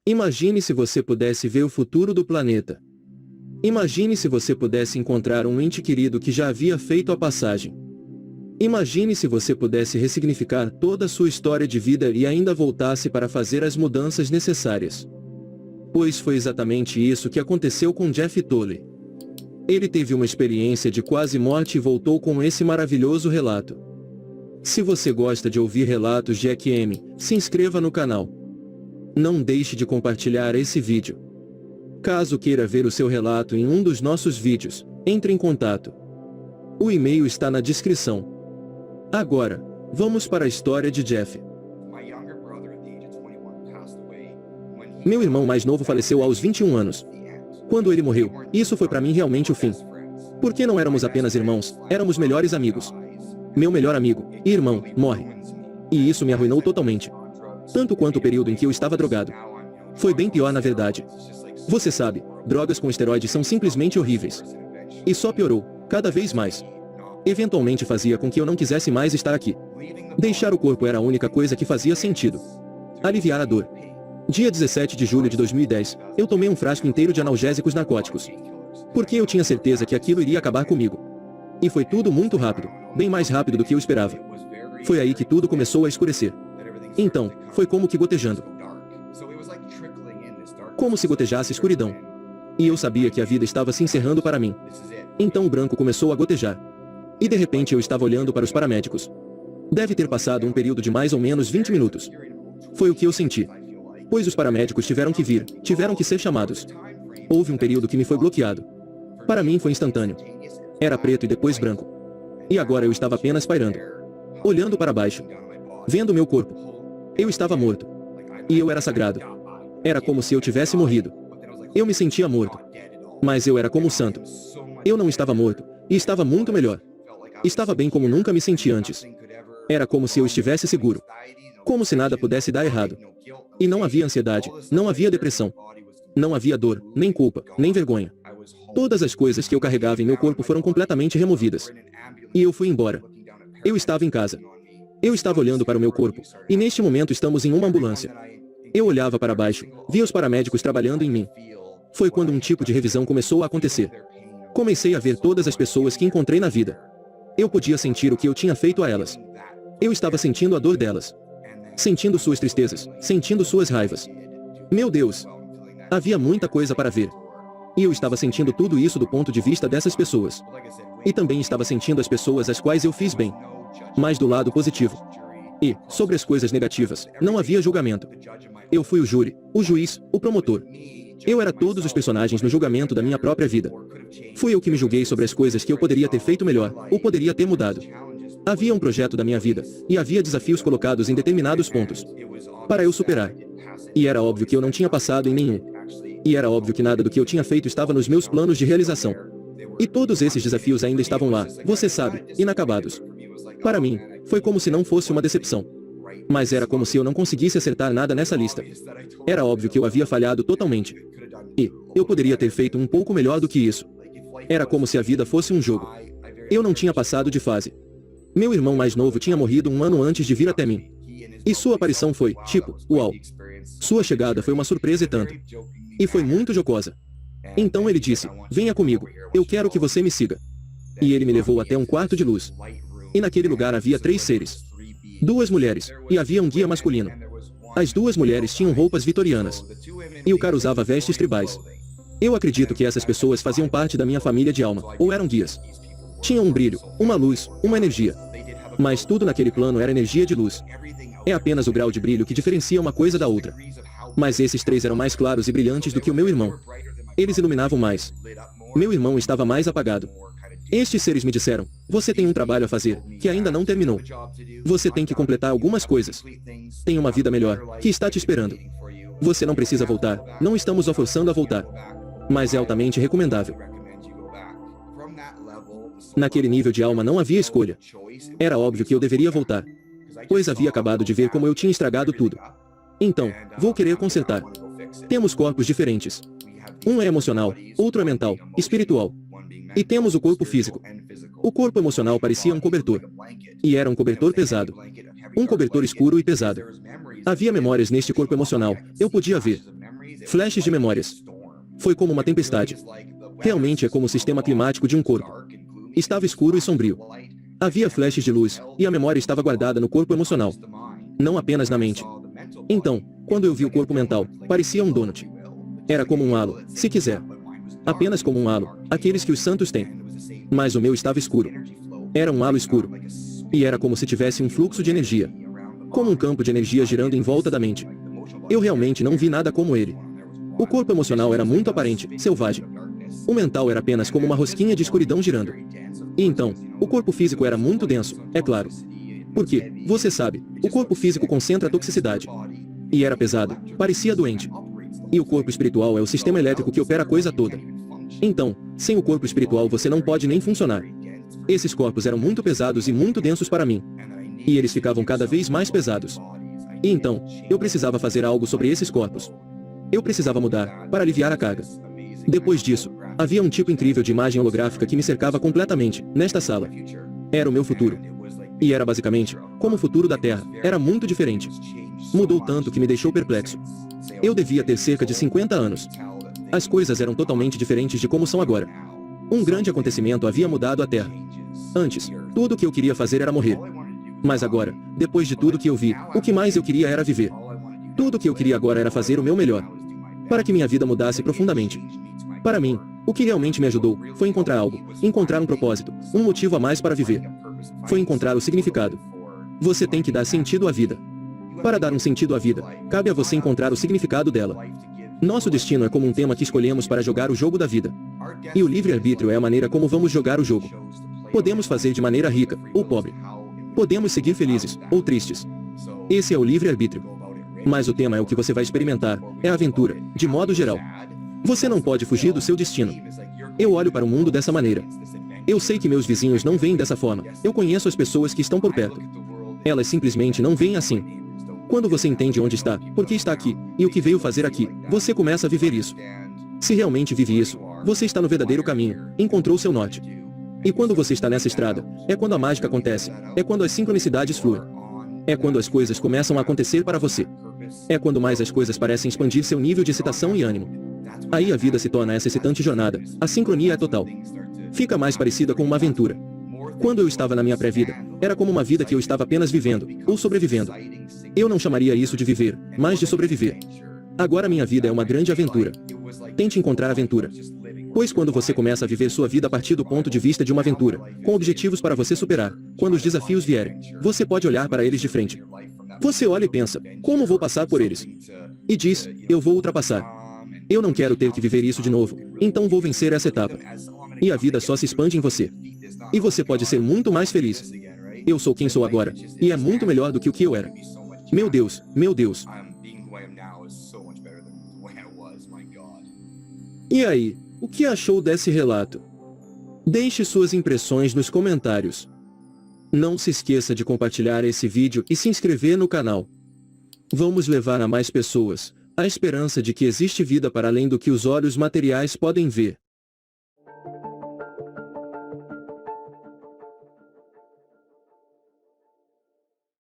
Imagine se você pudesse ver o futuro do planeta. Imagine se você pudesse encontrar um ente querido que já havia feito a passagem. Imagine se você pudesse ressignificar toda a sua história de vida e ainda voltasse para fazer as mudanças necessárias. Pois foi exatamente isso que aconteceu com Jeff Tolley. Ele teve uma experiência de quase morte e voltou com esse maravilhoso relato. Se você gosta de ouvir relatos de EQM, se inscreva no canal. Não deixe de compartilhar esse vídeo. Caso queira ver o seu relato em um dos nossos vídeos, entre em contato. O e-mail está na descrição. Agora, vamos para a história de Jeff. Meu irmão mais novo faleceu aos 21 anos. Quando ele morreu, isso foi para mim realmente o fim. Porque não éramos apenas irmãos, éramos melhores amigos. Meu melhor amigo e irmão morre. E isso me arruinou totalmente. Tanto quanto o período em que eu estava drogado. Foi bem pior na verdade. Você sabe, drogas com esteroides são simplesmente horríveis. E só piorou, cada vez mais. Eventualmente fazia com que eu não quisesse mais estar aqui. Deixar o corpo era a única coisa que fazia sentido. Aliviar a dor. Dia 17 de julho de 2010, eu tomei um frasco inteiro de analgésicos narcóticos. Porque eu tinha certeza que aquilo iria acabar comigo. E foi tudo muito rápido, bem mais rápido do que eu esperava. Foi aí que tudo começou a escurecer. Então, foi como que gotejando. Como se gotejasse escuridão. E eu sabia que a vida estava se encerrando para mim. Então o branco começou a gotejar. E de repente eu estava olhando para os paramédicos. Deve ter passado um período de mais ou menos 20 minutos. Foi o que eu senti. Pois os paramédicos tiveram que vir, tiveram que ser chamados. Houve um período que me foi bloqueado. Para mim foi instantâneo. Era preto e depois branco. E agora eu estava apenas pairando. Olhando para baixo. Vendo meu corpo. Eu estava morto. E eu era sagrado. Era como se eu tivesse morrido. Eu me sentia morto. Mas eu era como um santo. Eu não estava morto, e estava muito melhor. Estava bem como nunca me senti antes. Era como se eu estivesse seguro. Como se nada pudesse dar errado. E não havia ansiedade, não havia depressão. Não havia dor, nem culpa, nem vergonha. Todas as coisas que eu carregava em meu corpo foram completamente removidas. E eu fui embora. Eu estava em casa. Eu estava olhando para o meu corpo, e neste momento estamos em uma ambulância. Eu olhava para baixo, via os paramédicos trabalhando em mim. Foi quando um tipo de revisão começou a acontecer. Comecei a ver todas as pessoas que encontrei na vida. Eu podia sentir o que eu tinha feito a elas. Eu estava sentindo a dor delas. Sentindo suas tristezas, sentindo suas raivas. Meu Deus! Havia muita coisa para ver. E eu estava sentindo tudo isso do ponto de vista dessas pessoas. E também estava sentindo as pessoas às quais eu fiz bem. Mas do lado positivo. E, sobre as coisas negativas, não havia julgamento. Eu fui o júri, o juiz, o promotor. Eu era todos os personagens no julgamento da minha própria vida. Fui eu que me julguei sobre as coisas que eu poderia ter feito melhor, ou poderia ter mudado. Havia um projeto da minha vida, e havia desafios colocados em determinados pontos. Para eu superar. E era óbvio que eu não tinha passado em nenhum. E era óbvio que nada do que eu tinha feito estava nos meus planos de realização. E todos esses desafios ainda estavam lá, você sabe, inacabados. Para mim, foi como se não fosse uma decepção. Mas era como se eu não conseguisse acertar nada nessa lista. Era óbvio que eu havia falhado totalmente. E, eu poderia ter feito um pouco melhor do que isso. Era como se a vida fosse um jogo. Eu não tinha passado de fase. Meu irmão mais novo tinha morrido um ano antes de vir até mim. E sua aparição foi, tipo, uau. Sua chegada foi uma surpresa e tanto. E foi muito jocosa. Então ele disse, venha comigo, eu quero que você me siga. E ele me levou até um quarto de luz. E naquele lugar havia 3 seres. 2 mulheres, e havia um guia masculino. As 2 mulheres tinham roupas vitorianas. E o cara usava vestes tribais. Eu acredito que essas pessoas faziam parte da minha família de alma, ou eram guias. Tinham um brilho, uma luz, uma energia. Mas tudo naquele plano era energia de luz. É apenas o grau de brilho que diferencia uma coisa da outra. Mas esses 3 eram mais claros e brilhantes do que o meu irmão. Eles iluminavam mais. Meu irmão estava mais apagado. Estes seres me disseram, você tem um trabalho a fazer, que ainda não terminou. Você tem que completar algumas coisas. Tem uma vida melhor, que está te esperando. Você não precisa voltar, não estamos o forçando a voltar. Mas é altamente recomendável. Naquele nível de alma não havia escolha. Era óbvio que eu deveria voltar. Pois havia acabado de ver como eu tinha estragado tudo. Então, vou querer consertar. Temos corpos diferentes. Um é emocional, outro é mental, espiritual. E temos o corpo físico. O corpo emocional parecia um cobertor. E era um cobertor pesado. Um cobertor escuro e pesado. Havia memórias neste corpo emocional, eu podia ver. Flashes de memórias. Foi como uma tempestade. Realmente é como o sistema climático de um corpo. Estava escuro e sombrio. Havia flashes de luz, e a memória estava guardada no corpo emocional. Não apenas na mente. Então, quando eu vi o corpo mental, parecia um donut. Era como um halo, se quiser. Apenas como um halo, aqueles que os santos têm. Mas o meu estava escuro. Era um halo escuro. E era como se tivesse um fluxo de energia. Como um campo de energia girando em volta da mente. Eu realmente não vi nada como ele. O corpo emocional era muito aparente, selvagem. O mental era apenas como uma rosquinha de escuridão girando. E então, o corpo físico era muito denso, é claro. Porque, você sabe, o corpo físico concentra a toxicidade. E era pesado, parecia doente. E o corpo espiritual é o sistema elétrico que opera a coisa toda. Então, sem o corpo espiritual você não pode nem funcionar. Esses corpos eram muito pesados e muito densos para mim. E eles ficavam cada vez mais pesados. E então, eu precisava fazer algo sobre esses corpos. Eu precisava mudar, para aliviar a carga. Depois disso, havia um tipo incrível de imagem holográfica que me cercava completamente, nesta sala. Era o meu futuro. E era basicamente, como o futuro da Terra, era muito diferente. Mudou tanto que me deixou perplexo. Eu devia ter cerca de 50 anos. As coisas eram totalmente diferentes de como são agora. Um grande acontecimento havia mudado a Terra. Antes, tudo o que eu queria fazer era morrer. Mas agora, depois de tudo que eu vi, o que mais eu queria era viver. Tudo o que eu queria agora era fazer o meu melhor. Para que minha vida mudasse profundamente. Para mim, o que realmente me ajudou, foi encontrar algo, encontrar um propósito, um motivo a mais para viver. Foi encontrar o significado. Você tem que dar sentido à vida. Para dar um sentido à vida, cabe a você encontrar o significado dela. Nosso destino é como um tema que escolhemos para jogar o jogo da vida. E o livre-arbítrio é a maneira como vamos jogar o jogo. Podemos fazer de maneira rica, ou pobre. Podemos seguir felizes, ou tristes. Esse é o livre-arbítrio. Mas o tema é o que você vai experimentar, é a aventura, de modo geral. Você não pode fugir do seu destino. Eu olho para o mundo dessa maneira. Eu sei que meus vizinhos não veem dessa forma, eu conheço as pessoas que estão por perto. Elas simplesmente não veem assim. Quando você entende onde está, por que está aqui, e o que veio fazer aqui, você começa a viver isso. Se realmente vive isso, você está no verdadeiro caminho, encontrou seu norte. E quando você está nessa estrada, é quando a mágica acontece, é quando as sincronicidades fluem. É quando as coisas começam a acontecer para você. É quando mais as coisas parecem expandir seu nível de excitação e ânimo. Aí a vida se torna essa excitante jornada, a sincronia é total. Fica mais parecida com uma aventura. Quando eu estava na minha pré-vida, era como uma vida que eu estava apenas vivendo, ou sobrevivendo. Eu não chamaria isso de viver, mas de sobreviver. Agora minha vida é uma grande aventura. Tente encontrar aventura. Pois quando você começa a viver sua vida a partir do ponto de vista de uma aventura, com objetivos para você superar, quando os desafios vierem, você pode olhar para eles de frente. Você olha e pensa, como vou passar por eles? E diz, eu vou ultrapassar. Eu não quero ter que viver isso de novo, então vou vencer essa etapa. E a vida só se expande em você. E você pode ser muito mais feliz. Eu sou quem sou agora, e é muito melhor do que o que eu era. Meu Deus, meu Deus. E aí, o que achou desse relato? Deixe suas impressões nos comentários. Não se esqueça de compartilhar esse vídeo e se inscrever no canal. Vamos levar a mais pessoas a esperança de que existe vida para além do que os olhos materiais podem ver.